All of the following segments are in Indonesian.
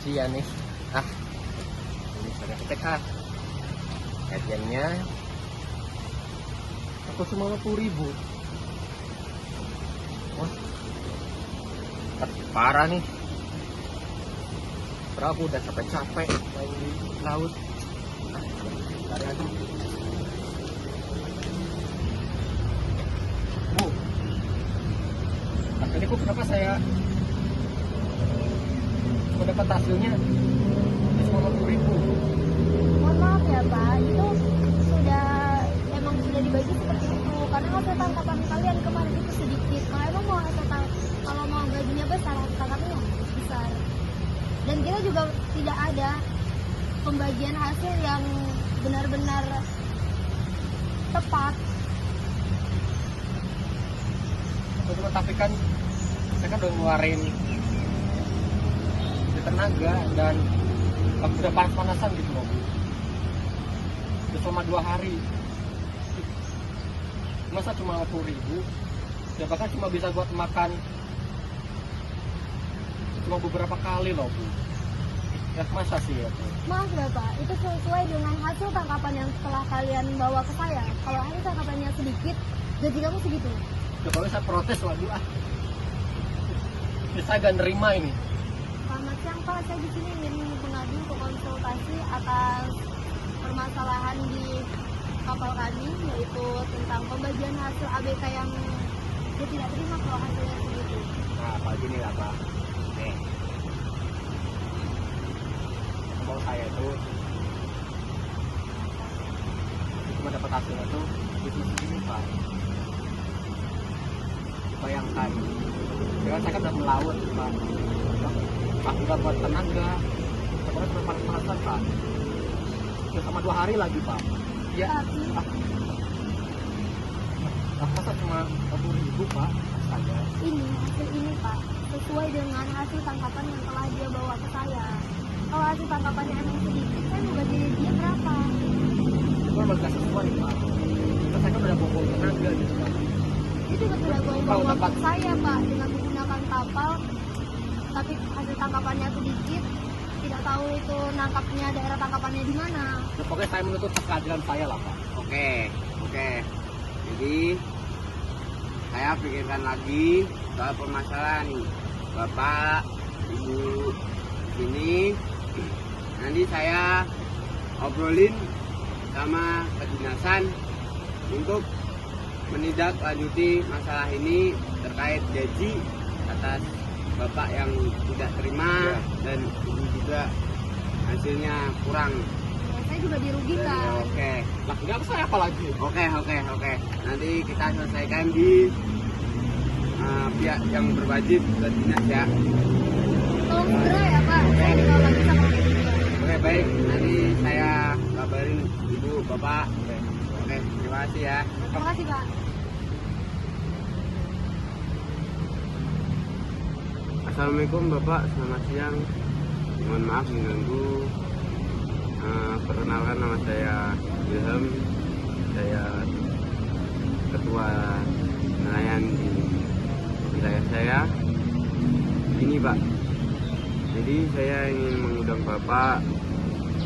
gajian nih. Ini saya cek gajiannya aku cuma 50.000. Wah, parah nih. Aku udah capek-capek main di laut. Cari aja. Ini kok kenapa saya dapat hasilnya cuma 50.000? Mohon maaf ya Pak, itu emang sudah dibagi seperti itu karena hasil tangkapan kalian kemarin itu sedikit. Kalau emang mau kalau mau gajinya besar, tangkapnya besar. Dan kita juga tidak ada pembagian hasil yang benar-benar tepat. Tapi kan saya kan udah ngeluarin tenaga dan aku udah panas-panasan gitu loh Bu. Udah selama 2 hari. Masa cuma 50.000? Ya bahkan cuma bisa buat makan cuma beberapa kali loh Bu. Ya masa sih ya Bu? Maaf Bapak, itu sesuai dengan hasil tangkapan yang setelah kalian bawa ke saya. Kalau hasil tangkapannya sedikit, gaji kamu segitu. Ya kalau saya protes lah Bu Ya, saya gak nerima ini. Selamat siang Pak, saya di sini ingin mengadu ke konsultasi atas permasalahan di kapal kami, yaitu tentang pembagian hasil ABK yang dia tidak terima kalau hasilnya segitu. Nah, Pak gini lah Pak. Nih, mau saya itu cuma dapat hasilnya tuh itu segini Pak. Bayangkan, ya saya kan udah melaut Pak. Aku udah buat tenaga, sebenarnya udah panas-panasan Pak. Udah sama 2 hari lagi Pak. Ya, masa cuma 40.000 Pak? Astaga. Ini hasil ini Pak, sesuai dengan hasil tangkapan yang telah dia bawa ke saya. Kalau hasil tangkapannya emang sedikit, saya mau gaji dia berapa? Itu memang gak sesuai Pak. Saya kan udah bawa tenaga gitu Pak. Itu sudah bawa waktu saya Pak dengan menggunakan kapal, tapi hasil tangkapannya sedikit, tidak tahu itu nangkapnya daerah tangkapannya di mana. Ya, pokoknya saya menuntut keadilan saya lah Pak. Oke. Jadi saya pikirkan lagi soal permasalahan nih, Bapak, Ibu di sini. Nanti saya obrolin sama kedinasan untuk menindaklanjuti masalah ini terkait gaji atas Bapak yang tidak terima dan Ibu juga hasilnya kurang. Ya, saya juga dirugikan. Oke. Lah, nggak saya apa lagi? Oke. Nanti kita selesaikan di pihak yang berwajib ke dinas ya. Tolong segera ya Pak, saya dibawa lagi sama orang juga. Oke, baik. Nanti saya kabarin Ibu, Bapak. Oke, terima kasih ya. Terima kasih Pak. Assalamualaikum Bapak, selamat siang. Mohon maaf mengganggu. Perkenalkan nama saya Ilham. Saya ketua nelayan di wilayah saya. Ini Pak, jadi saya ingin mengundang Bapak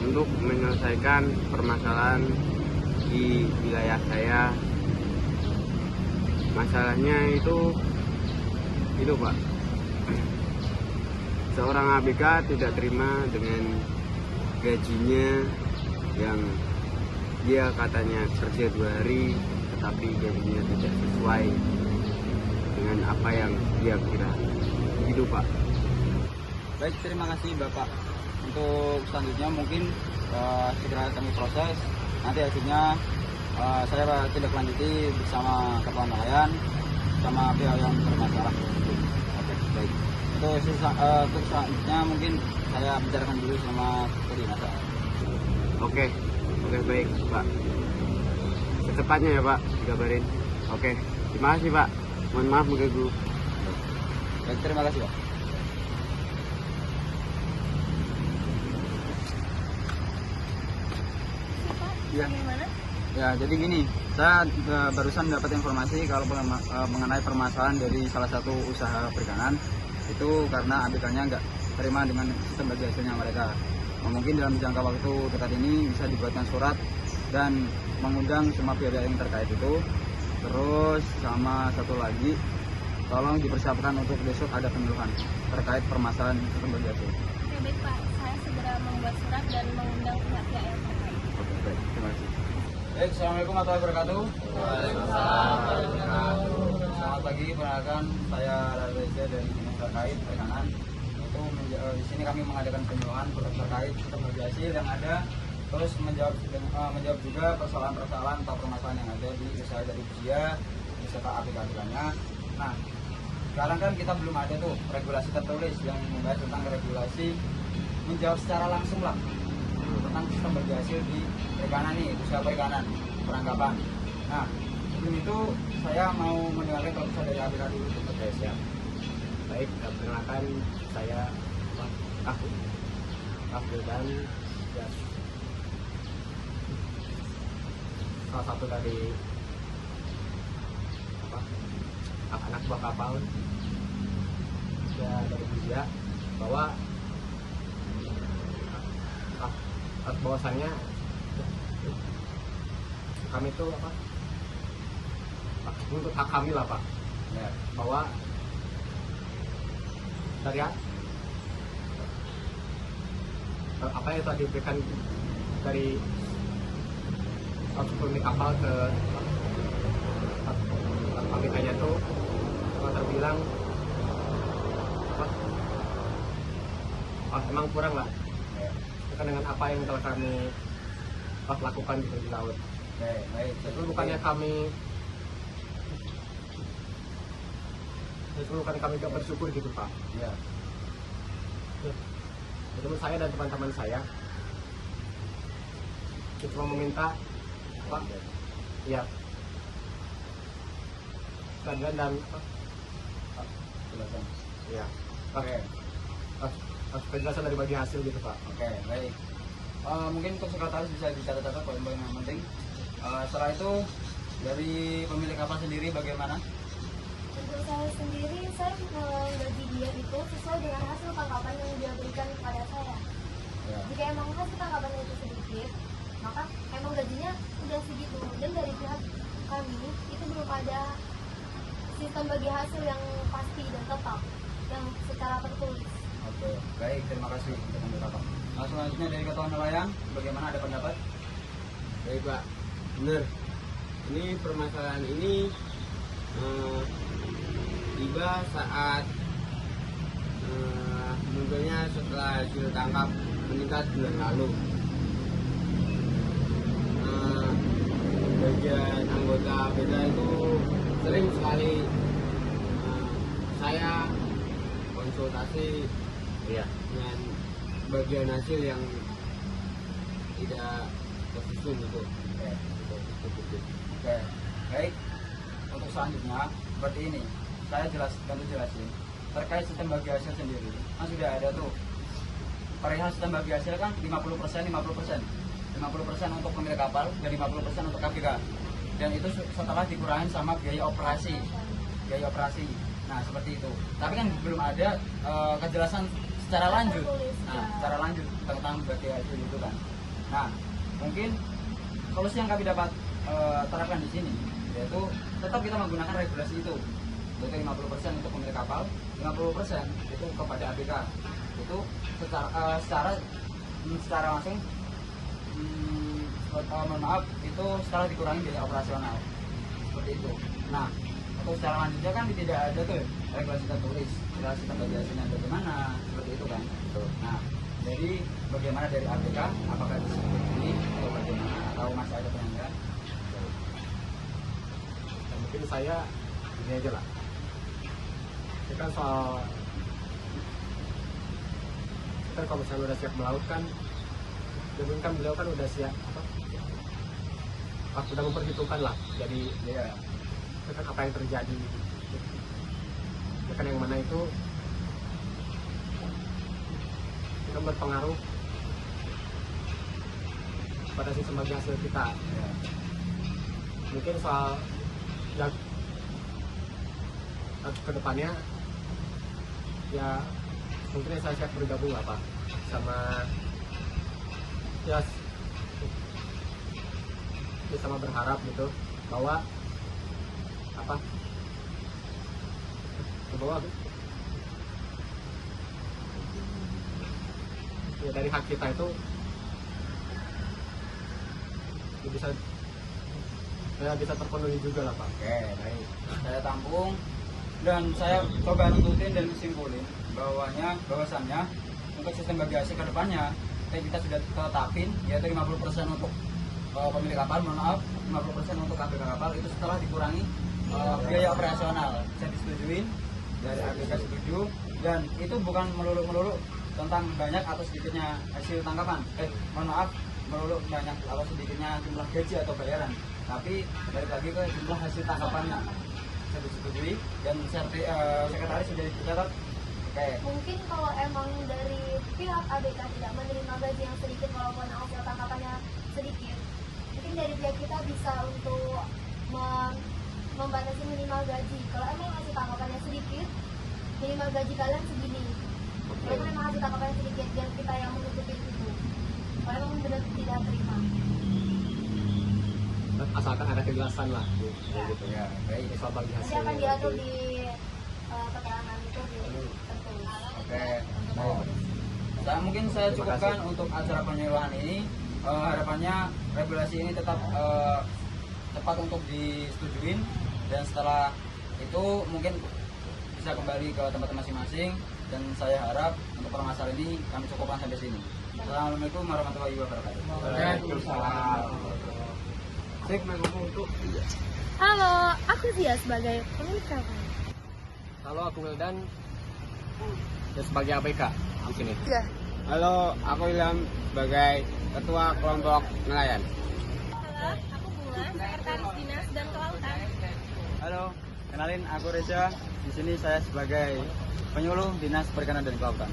untuk menyelesaikan permasalahan di wilayah saya. Masalahnya itu Pak, seorang ABK tidak terima dengan gajinya yang dia katanya kerja 2 hari tetapi gajinya tidak sesuai dengan apa yang dia kira. Gitu Pak. Baik, terima kasih Bapak. Untuk selanjutnya mungkin segera kami proses. Nanti hasilnya saya tidak lanjuti bersama Kepala Nelayan sama pihak yang bermasalah. Oke, baik. Untuk selanjutnya mungkin saya bicarakan dulu sama koordinator. Oke, baik Pak. Secepatnya ya Pak, dikabarin. Oke, terima kasih Pak. Mohon maaf mengganggu. Baik, terima kasih Pak. Ya. Bagaimana? Ya, jadi gini, saya barusan dapat informasi kalau mengenai permasalahan dari salah satu usaha perikanan itu karena ABK-nya terima dengan sistem bagi hasilnya mereka. Nah, mungkin dalam jangka waktu dekat ini bisa dibuatkan surat dan mengundang semua pihak yang terkait itu. Terus sama satu lagi, tolong dipersiapkan untuk besok ada penyuluhan terkait permasalahan sistem bagi hasil. Oke baik Pak, saya segera membuat surat dan mengundang pihak-pihak yang terkait. Oke, baik, terima kasih. Baik, assalamualaikum warahmatullahi wabarakatuh. Selamat pagi, perkenalkan saya Reza dari dinas terkait perikanan. Itu di sini kami mengadakan penyuluhan terkait sistem bagi hasil yang ada, terus menjawab juga persoalan-persoalan atau permasalahan yang ada di usaha dari usia beserta aplikasinya. Nah, sekarang kan kita belum ada tuh regulasi tertulis yang membahas tentang regulasi menjawab secara langsung lah tentang sistem bagi hasil di perikanan nih, usaha perikanan, penangkapan. Nah, sebelum itu saya mau mendengarkan proposal dari APK dulu. Oke, siap. Baik, perkenalkan saya Abdul dan ya, salah satu dari anak buah kapal ya, dari Busia, bahwa bahwasannya kami itu untuk hak kami lah Pak ya, bahwa dari apa yang telah diberikan dari pemilik kapal ke pabrikannya itu terbilang emang kurang lah dengan apa yang telah kami lakukan di laut. Baik. Itu bukannya kami gak bersyukur gitu Pak. Ya. Menurut saya dan teman-teman saya cuma meminta Pak ya keadilan dan Silakan. ya Oke. penjelasan dari bagi hasil gitu Pak. Oke, baik. Mungkin untuk sekretaris bisa dicatat-catat poin-poin yang penting. Setelah itu dari pemilik kapal sendiri bagaimana? Untuk saya sendiri, saya menggaji dia itu sesuai dengan hasil tangkapan yang dia berikan kepada saya. Ya. Jika emang hasil tangkapannya itu sedikit, maka emang gajinya udah segitu. Dan dari pihak kami itu belum ada sistem bagi hasil yang pasti dan tetap, yang secara tertulis. Oke, baik. Terima kasih untuk penjelasan. Nah, selanjutnya dari Ketua Nelayan, bagaimana, ada pendapat? Baik Pak, benar. Ini permasalahan ini tiba saat munculnya setelah hasil tangkap meningkat bulan lalu. Bagian anggota beda itu sering sekali saya konsultasi Iya. dengan bagian hasil yang tidak tersusun gitu. Oke, baik. Untuk selanjutnya, seperti ini. Saya jelasin terkait sistem bagi hasil sendiri. Kan sudah ada tuh perihal sistem bagi hasil kan 50% 50% untuk pemilik kapal dan 50% untuk KPK. Dan itu setelah dikurangi sama biaya operasi. Nah, seperti itu. Tapi kan belum ada kejelasan secara lanjut. Nah, secara lanjut tentang bagi hasil itu kan. Nah, mungkin solusi yang kami dapat terapkan di sini yaitu tetap kita menggunakan regulasi itu, yaitu 50% untuk pemilik kapal, 50% itu kepada ABK. Itu secara langsung mohon maaf, itu setelah dikurangi biaya operasional, seperti itu. Nah, untuk secara lanjutnya kan tidak ada tuh regulasi tertulis, regulasi tertulisnya bagaimana, seperti itu kan. Nah, jadi bagaimana dari ABK, apakah disebut ini atau bagaimana, atau masih ada penyanderaan? Mungkin saya ini aja lah. Ini kan soal kita kalau misalnya udah siap melaut kan, dan kan beliau kan udah siap sudah memperhitungkan lah. Jadi Iya. kan apa yang terjadi, ya kan yang mana itu kan berpengaruh pada sistem bagi hasil kita. Ya. Mungkin soal ke depannya ya mungkin saya siap bergabung lah Pak sama ya, ya sama berharap gitu bahwa apa bahwa ya dari hak kita itu ya bisa terpenuhi juga lah Pak. Oke, baik. Saya tampung dan saya coba nuntutin dan kesimpulin bahwasannya untuk sistem bagasi ke depannya kita sudah tetapin yaitu 50% untuk pemilik kapal, mohon maaf, 50% untuk ABK kapal itu setelah dikurangi biaya operasional. Bisa disetujuin dari ABK setuju dan itu bukan melulu tentang banyak atau sedikitnya hasil tangkapan. Mohon maaf, melulu banyak atau sedikitnya jumlah gaji atau bayaran, tapi balik lagi ke jumlah hasil tangkapannya. Bisa disetujui dan sekretaris sudah dicatat. Oke. Mungkin kalau emang dari pihak ABK tidak menerima gaji yang sedikit walaupun hasil tangkapannya sedikit, mungkin dari pihak kita bisa untuk membatasi minimal gaji. Kalau emang hasil tangkapannya sedikit, minimal gaji kalian segini. Kalau emang hasil tangkapannya sedikit, biar kita yang menutupi itu. Kalau emang benar tidak terima. Asalkan ada kejelasan lah Ya. gitu Ya, baik. soal bagi Nanti hasil akan diatur di keterangan itu di tertulis. Oke. Nah, mungkin saya Terima cukupkan kasih. untuk acara penyuluhan ini. Harapannya regulasi ini tetap cepat untuk disetujuin dan setelah itu mungkin bisa kembali ke tempat masing-masing dan saya harap untuk permasalahan ini kami cukupkan sampai sini. Assalamualaikum warahmatullahi wabarakatuh. Waalaikumsalam. Saya ngomong untuk Halo, aku Zia sebagai pemilik kapal. halo aku Wildan ya sebagai ABK di sini. Halo, aku Ilham sebagai ketua kelompok nelayan. Halo, aku Bunga, sekretaris dinas dan kelautan. Halo, kenalin aku Reza. Di sini saya sebagai penyuluh Dinas Perikanan dan Kelautan.